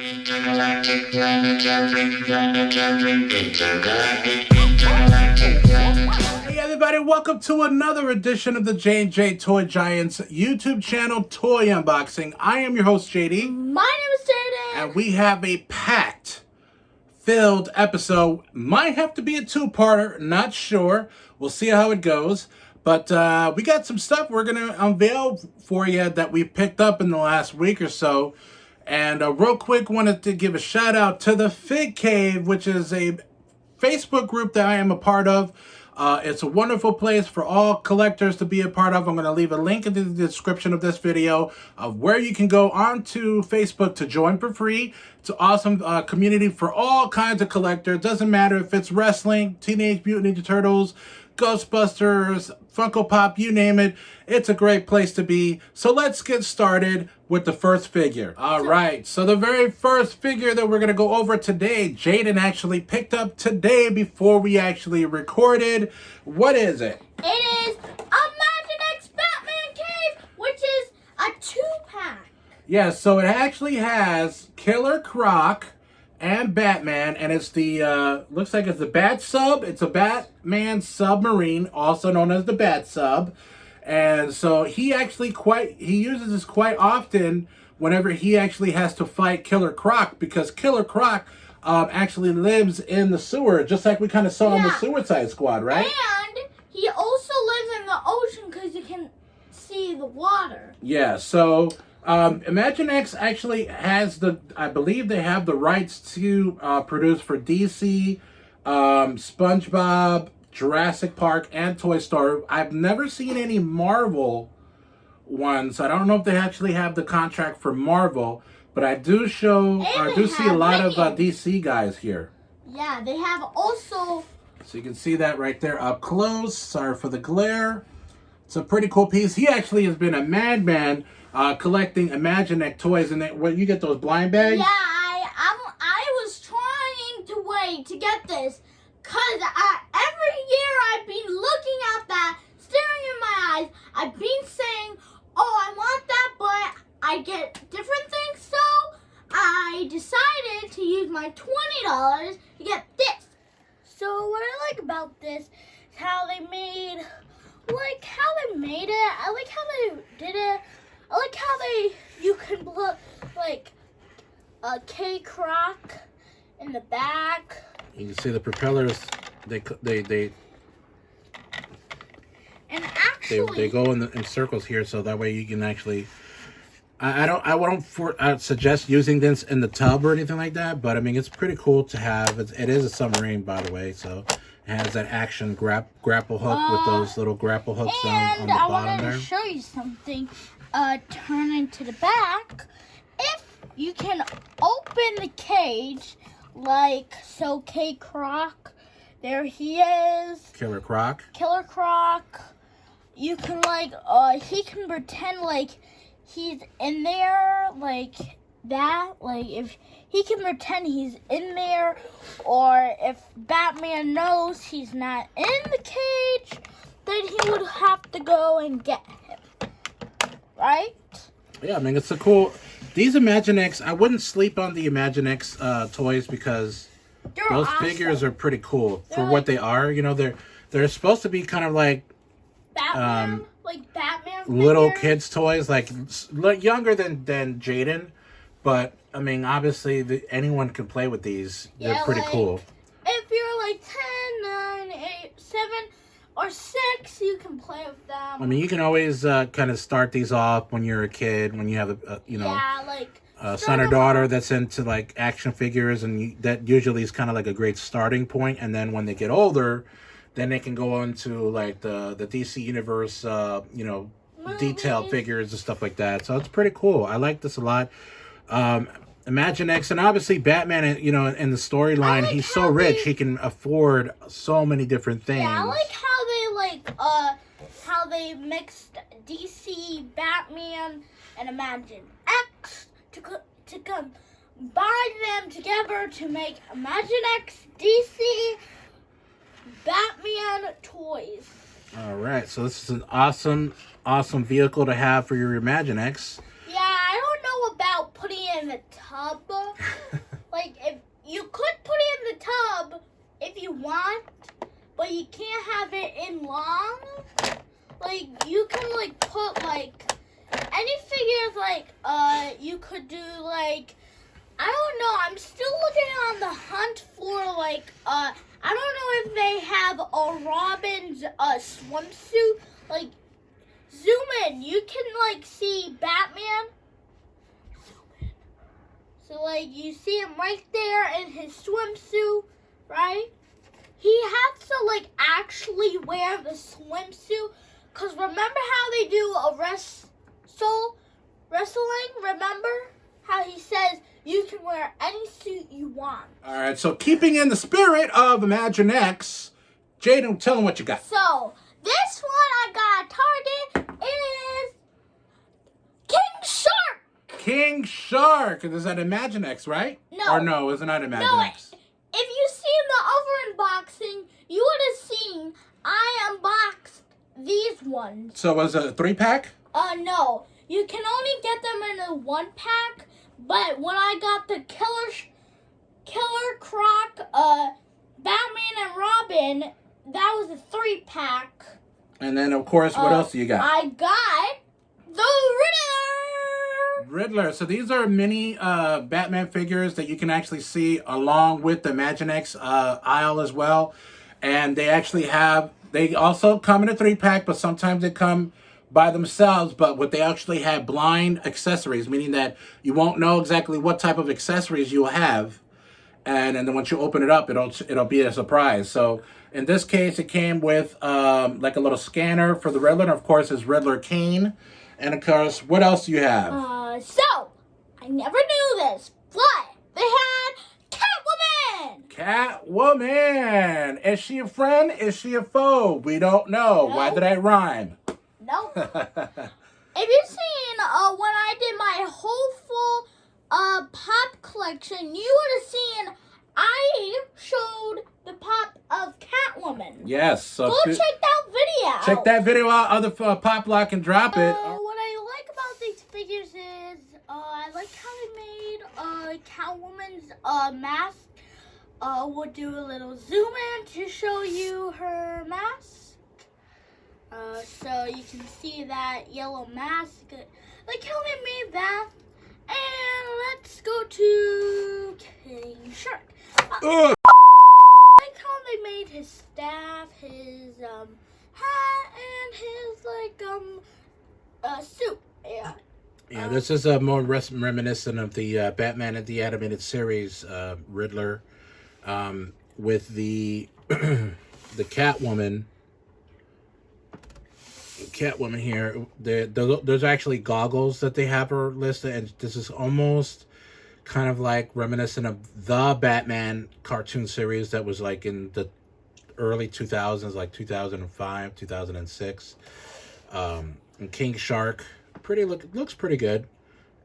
Intergalactic planetary. Hey everybody, welcome to another edition of the J&J Toy Giants YouTube channel, Toy Unboxing. I am your host, JD. My name is Jaden. And we have a packed, filled episode. Might have to be a two-parter, not sure. We'll see how it goes. But we got some stuff we're going to unveil for you that we picked up in the last week or so. And real quick, wanted to give a shout out to the Fig Cave, which is a Facebook group that I am a part of. It's a wonderful place for all collectors to be a part of. I'm going to leave a link in the description of this video of where you can go onto Facebook to join for free. It's an awesome community for all kinds of collectors. Doesn't matter if it's wrestling, Teenage Mutant Ninja Turtles, Ghostbusters, Funko Pop, you name it. It's a great place to be. So let's get started with the first figure. All right, so the very first figure that we're going to go over today, Jaden actually picked up today before we actually recorded. What is it? It is Imaginext Batman Cave, which is a 2-pack. Yeah, so it actually has Killer Croc and Batman, and it's the, looks like it's the Bat Sub. It's a Batman submarine, also known as the Bat Sub. And so he actually he uses this quite often whenever he actually has to fight Killer Croc, because Killer Croc actually lives in the sewer, just like we kind of saw in the Suicide Squad, right? And he also lives in the ocean because you can see the water. Yeah, so Imaginext actually has I believe they have the rights to produce for DC, SpongeBob, Jurassic Park, and Toy Story. I've never seen any Marvel ones. I don't know if they actually have the contract for Marvel, but I do see a lot of DC guys here. Yeah, they have also. So you can see that right there up close. Sorry for the glare. It's a pretty cool piece. He actually has been a madman collecting Imaginext toys, and where you get those blind bags. Yeah, I was trying to wait to get this, cause every year I've been looking at that, staring in my eyes. I've been saying, "Oh, I want that," but I get different things. So I decided to use my $20 to get this. So what I like about this is how they made, it. I like how they did it. I like how you can put like a K Croc in the back. You can see the propellers. They and actually they go in circles here, so that way you can actually. I wouldn't suggest using this in the tub or anything like that, but I mean it's pretty cool to have. It is a submarine, by the way, so it has that action grapple hook with those little grapple hooks on the bottom there. And I wanted to show you something. Turn into the back. If you can open the cage, like so, K Croc, there he is. Killer Croc. Killer Croc. You can he can pretend like he's in there, like that. Like if he can pretend he's in there, or if Batman knows he's not in the cage, then he would have to go and get him. Right? Yeah, I mean, it's a cool. These Imaginext, I wouldn't sleep on the Imaginext toys because those figures are pretty cool for what they are. You know, they're supposed to be kind of like Batman, little kids' toys, like younger than Jaden. But I mean, obviously, anyone can play with these. Yeah, they're pretty cool. If you're like 10, 9, 8, 7. Or 6, you can play with them. I mean, you can always kind of start these off when you're a kid, when you have a son or daughter that's into like action figures, and that usually is kind of like a great starting point. And then when they get older, then they can go on to like the DC universe, detailed figures and stuff like that. So it's pretty cool. I like this a lot. Imaginext, and obviously Batman, in the storyline, he's so rich he can afford so many different things. Yeah, I like how they mixed DC, Batman, and Imaginext to combine them together to make Imaginext DC Batman toys. All right, so this is an awesome vehicle to have for your Imaginext. Yeah, I don't know about putting it in the tub. Like, if you could put it in the tub if you want, but you can't have it in long. Like, you can, like, put, like, any figures, like, you could do, like, I don't know. I'm still looking on the hunt for, like, I don't know if they have a Robin's swimsuit. Like, zoom in. You can, like, see Batman. Zoom in. So, like, you see him right there in his swimsuit, right? He has to, like, actually wear the swimsuit. Because remember how they do a wrestling? Remember how he says you can wear any suit you want. All right, so keeping in the spirit of Imagine X, Jaden, tell them what you got. So, this one I got at Target is King Shark. King Shark. Is that Imagine X, right? No. Or no, it's not Imagine No, X. if you seen the other unboxing, you would have seen I unboxed these ones. So was it a 3-pack? No. You can only get them in a 1-pack, but when I got the Killer Croc, Batman and Robin, that was a 3-pack. And then, of course, what else do you got? I got the Riddler. So these are mini Batman figures that you can actually see along with the Imagine X aisle as well. And they also come in a 3-pack, but sometimes they come by themselves, but what they actually have blind accessories, meaning that you won't know exactly what type of accessories you'll have. And then once you open it up, it'll be a surprise. So in this case, it came with like a little scanner for the Riddler, and of course his Riddler cane. And of course, what else do you have? So I never knew this, but they had Catwoman. Catwoman. Is she a friend? Is she a foe? We don't know. No. Why did I rhyme? Nope. If you've seen when I did my whole full pop collection, you would have seen I showed the pop of Catwoman. Yes. So go check that video out. Check that video out. Other Pop Lock and Drop It. What I like about these figures is I like how they made Catwoman's mask. We'll do a little zoom in to show you her mask. So you can see that yellow mask. Like how they made that. And let's go to King Shark. Like how they made his staff, his hat, and his suit. Yeah. Yeah, this is more reminiscent of the Batman and the Animated Series Riddler, with the the Catwoman here. There's actually goggles that they have her listed, and this is almost kind of like reminiscent of the Batman cartoon series that was like in the early 2000s, like 2005, 2006. And King Shark looks pretty good.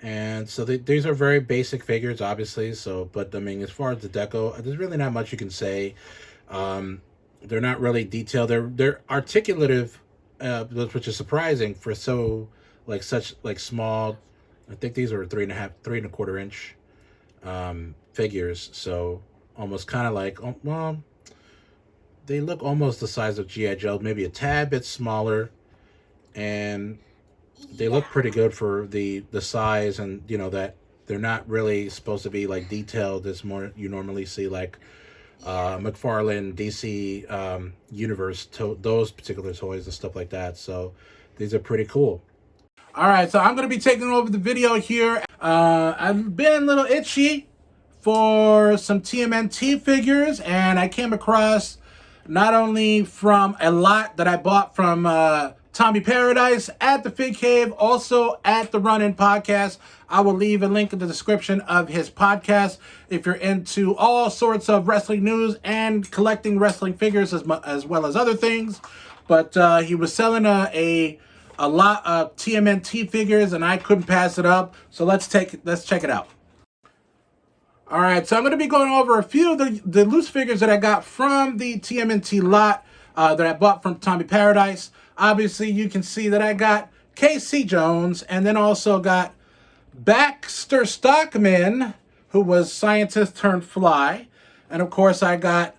And so these are very basic figures, obviously. So, but I mean, as far as the deco, there's really not much you can say. They're not really detailed. They're articulative, which is surprising for such small. I think these are 3.25 inch figures. So almost kind of like, well, they look almost the size of G.I. Joe, maybe a tad bit smaller, and they look pretty good for the size, and you know that they're not really supposed to be like detailed as more you normally see like McFarlane, DC Universe, those particular toys and stuff like that. So these are pretty cool. All right, so I'm going to be taking over the video here. I've been a little itchy for some TMNT figures, and I came across not only from a lot that I bought from Tommy Paradise at the Fig Cave, also at the Run-In Podcast. I will leave a link in the description of his podcast if you're into all sorts of wrestling news and collecting wrestling figures as well as other things. But he was selling a lot of TMNT figures, and I couldn't pass it up. So let's check it out. All right, so I'm going to be going over a few of the loose figures that I got from the TMNT lot that I bought from Tommy Paradise. Obviously, you can see that I got Casey Jones, and then also got Baxter Stockman, who was scientist turned fly. And of course, I got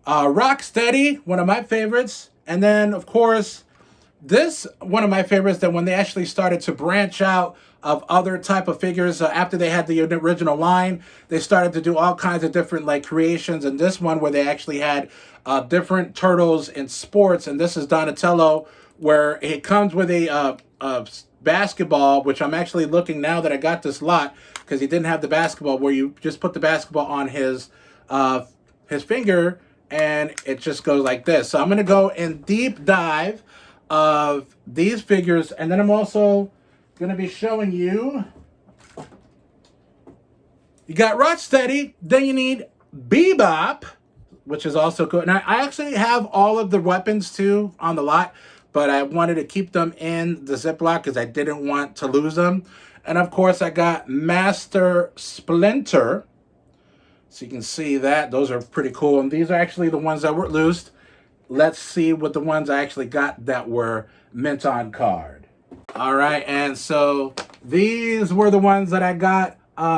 Rocksteady, one of my favorites. And then, of course, this one of my favorites, that when they actually started to branch out of other type of figures, after they had the original line, they started to do all kinds of different like creations. And this one where they actually had different turtles in sports. And this is Donatello, where it comes with a basketball, which I'm actually looking now that I got this lot, because he didn't have the basketball, where you just put the basketball on his finger and it just goes like this. So I'm going to go in deep dive of these figures, and then I'm also going to be showing you got Rocksteady, then you need Bebop, which is also good. And I actually have all of the weapons too on the lot, but I wanted to keep them in the Ziploc because I didn't want to lose them. And of course, I got Master Splinter. So you can see that. Those are pretty cool. And these are actually the ones that were loosed. Let's see what the ones I actually got that were mint on card. All right, and so these were the ones that I got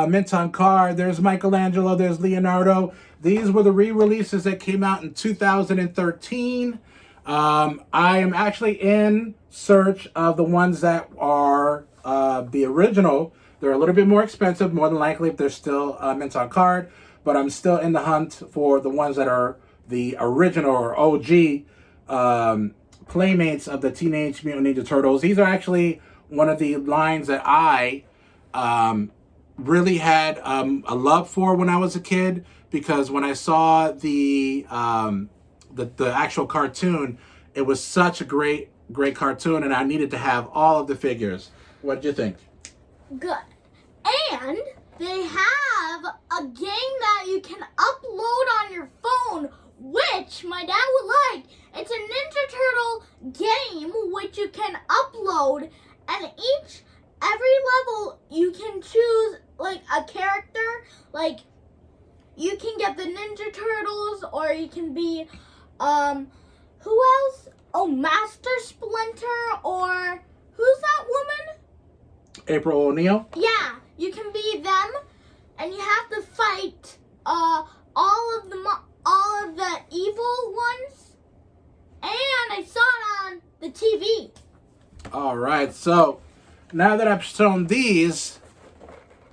mint on card. There's Michelangelo, there's Leonardo. These were the re-releases that came out in 2013. I am actually in search of the ones that are the original. They're a little bit more expensive, more than likely, if they're still mint on card. But I'm still in the hunt for the ones that are the original or OG playmates of the Teenage Mutant Ninja Turtles. These are actually one of the lines that I really had a love for when I was a kid, because when I saw the actual cartoon, it was such a great cartoon, and I needed to have all of the figures. What did you think? Good. And they have a game that you can upload on your phone, which my dad would like. It's a Ninja Turtle game which you can upload, and every level you can choose like a character. Like you can get the Ninja Turtles, or you can be who else? Oh, Master Splinter, or who's that woman? April O'Neil? Yeah, you can be them, and you have to fight all of the evil ones. And I saw it on the TV. All right, so now that I've shown these,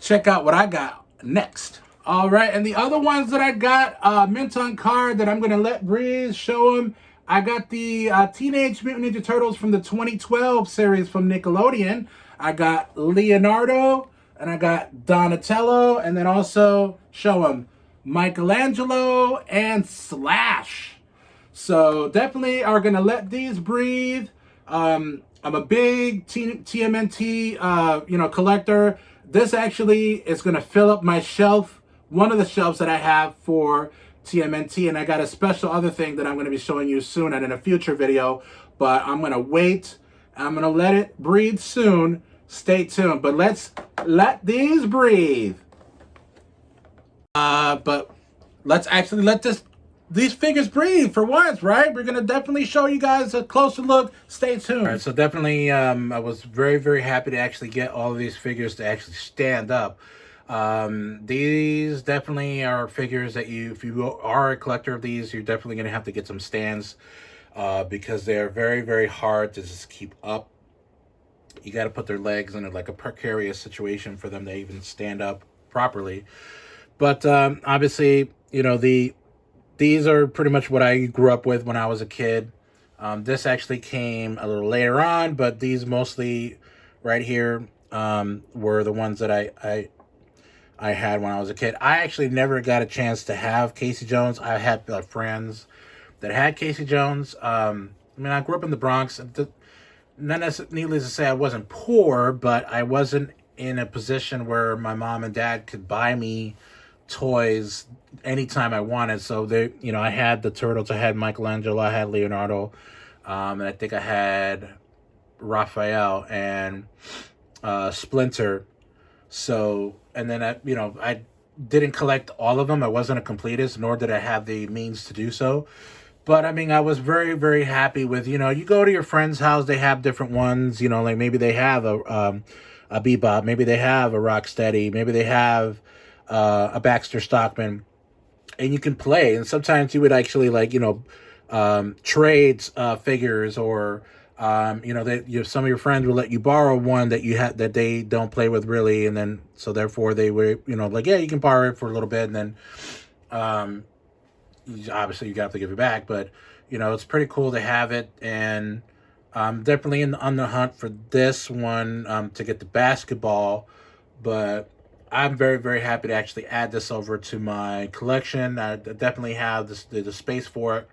check out what I got next. All right, and the other ones that I got mint on card that I'm going to let Breeze show them. I got the Teenage Mutant Ninja Turtles from the 2012 series from Nickelodeon. I got Leonardo, and I got Donatello, and then also show them Michelangelo and Slash. So definitely are going to let these breathe. I'm a big TMNT collector. This actually is going to fill up my shelf, one of the shelves that I have for TMNT, and I got a special other thing that I'm going to be showing you soon and in a future video, but I'm going to wait. I'm going to let it breathe soon. Stay tuned, but let's let these breathe. But let's actually let these figures breathe for once, right? We're going to definitely show you guys a closer look. Stay tuned. All right, so definitely I was very, very happy to actually get all of these figures to actually stand up. These definitely are figures that if you are a collector of these, you're definitely going to have to get some stands because they're very, very hard to just keep up. You got to put their legs in like a precarious situation for them to even stand up properly. But obviously, these are pretty much what I grew up with when I was a kid. This actually came a little later on, but these mostly right here were the ones that I had when I was a kid. I actually never got a chance to have Casey Jones. I had friends that had Casey Jones. I grew up in the Bronx. Needless to say, I wasn't poor, but I wasn't in a position where my mom and dad could buy me toys anytime I wanted. So I had the Turtles, I had Michelangelo, I had Leonardo, and I think I had Raphael and Splinter. So, and then I didn't collect all of them. I wasn't a completist, nor did I have the means to do so. But I was very, very happy with, you go to your friend's house, they have different ones, like maybe they have a a Bebop, maybe they have a Rocksteady, maybe they have a Baxter Stockman, and you can play. And sometimes you would actually trade figures, or some of your friends will let you borrow one that you had that they don't play with really, and then so therefore they were yeah, you can borrow it for a little bit, and then obviously you have to give it back, but it's pretty cool to have it. And I'm definitely on the hunt for this one to get the basketball, but I'm very, very happy to actually add this over to my collection. I definitely have the space for it.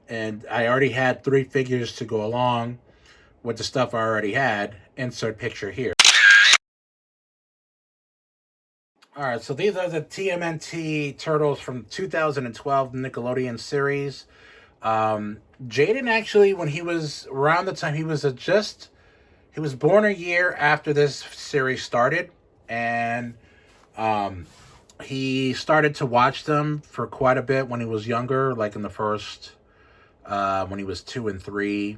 And I already had 3 figures to go along with the stuff I already had. Insert picture here. All right, so these are the TMNT Turtles from 2012 Nickelodeon series. Jaden actually, when he was around the time, he was born a year after this series started, and he started to watch them for quite a bit when he was younger, like in the first, when he was 2 and 3,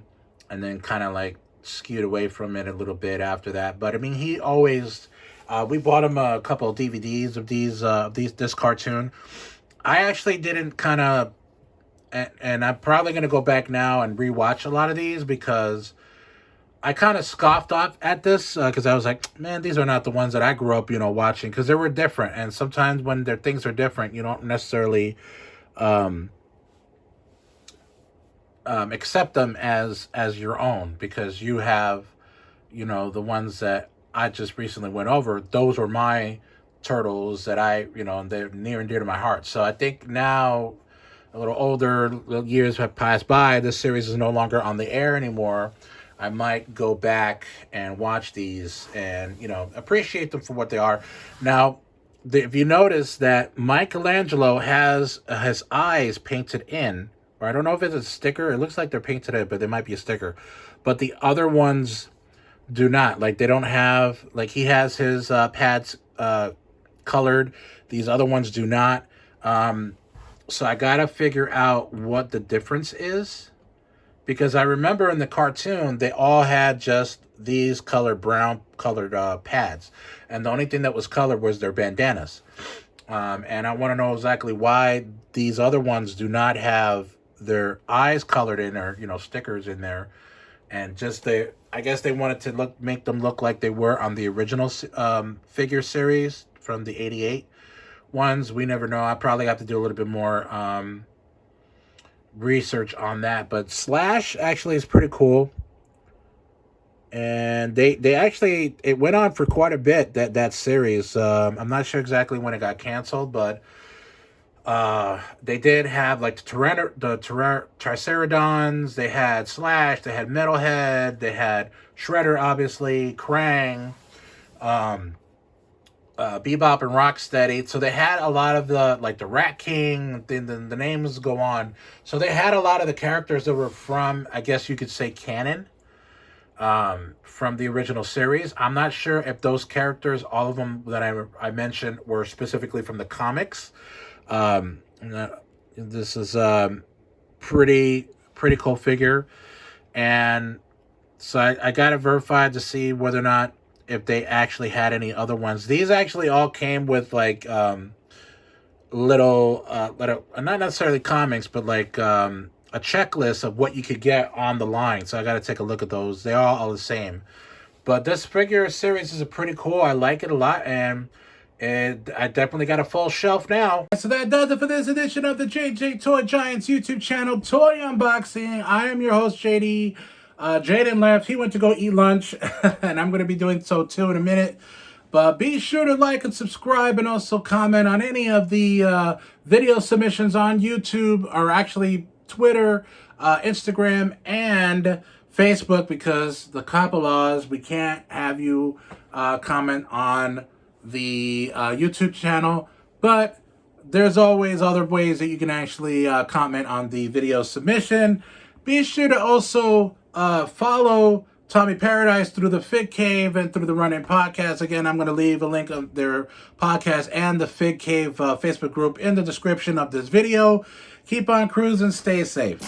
and then kind of like skewed away from it a little bit after that. But I mean, he always, we bought him a couple of DVDs of this cartoon. I actually didn't kind of, and I'm probably going to go back now and rewatch a lot of these, because I kind of scoffed off at this because I was like, man, these are not the ones that I grew up, watching, because they were different. And sometimes when things are different, you don't necessarily accept them as your own, because you have, the ones that I just recently went over. Those were my turtles that and they're near and dear to my heart. So I think now, a little older, years have passed by, this series is no longer on the air anymore. I might go back and watch these and, appreciate them for what they are. Now, if you notice that Michelangelo has his eyes painted in, or I don't know if it's a sticker. It looks like they're painted in, but they might be a sticker. But the other ones do not. Like, they don't have, like, he has his pads colored. These other ones do not. So I got to figure out what the difference is. Because I remember in the cartoon, they all had just these brown colored pads. And the only thing that was colored was their bandanas. And I want to know exactly why these other ones do not have their eyes colored in, or, stickers in there. And just I guess they wanted to make them look like they were on the original figure series from the 88 ones. We never know. I probably have to do a little bit more research on that, but Slash actually is pretty cool, and they actually, it went on for quite a bit, that series. I'm not sure exactly when it got canceled, but they did have like the Triceratons, they had Slash, they had Metalhead, they had Shredder, obviously, Krang, Bebop and Rocksteady. So they had a lot of the Rat King, the names go on. So they had a lot of the characters that were from, I guess you could say, canon, from the original series. I'm not sure if those characters, all of them that I mentioned, were specifically from the comics. This is pretty cool figure. And so I got it verified to see whether or not if they actually had any other ones. These actually all came with little, not necessarily comics, but a checklist of what you could get on the line. So I got to take a look at those. They are all the same. But this figure series is pretty cool. I like it a lot, and I definitely got a full shelf now. So that does it for this edition of the J&J Toy Giants YouTube channel, Toy Unboxing. I am your host, JD. Jaden left. He went to go eat lunch, and I'm going to be doing so too in a minute. But be sure to like and subscribe, and also comment on any of the video submissions on YouTube, or actually Twitter, Instagram, and Facebook, because the COPPA laws, we can't have you comment on the YouTube channel. But there's always other ways that you can actually comment on the video submission. Be sure to also follow Tommy Paradise through the Fig Cave and through the Run-In Podcast. Again, I'm going to leave a link of their podcast and the Fig Cave Facebook group in the description of this video. Keep on cruising, stay safe.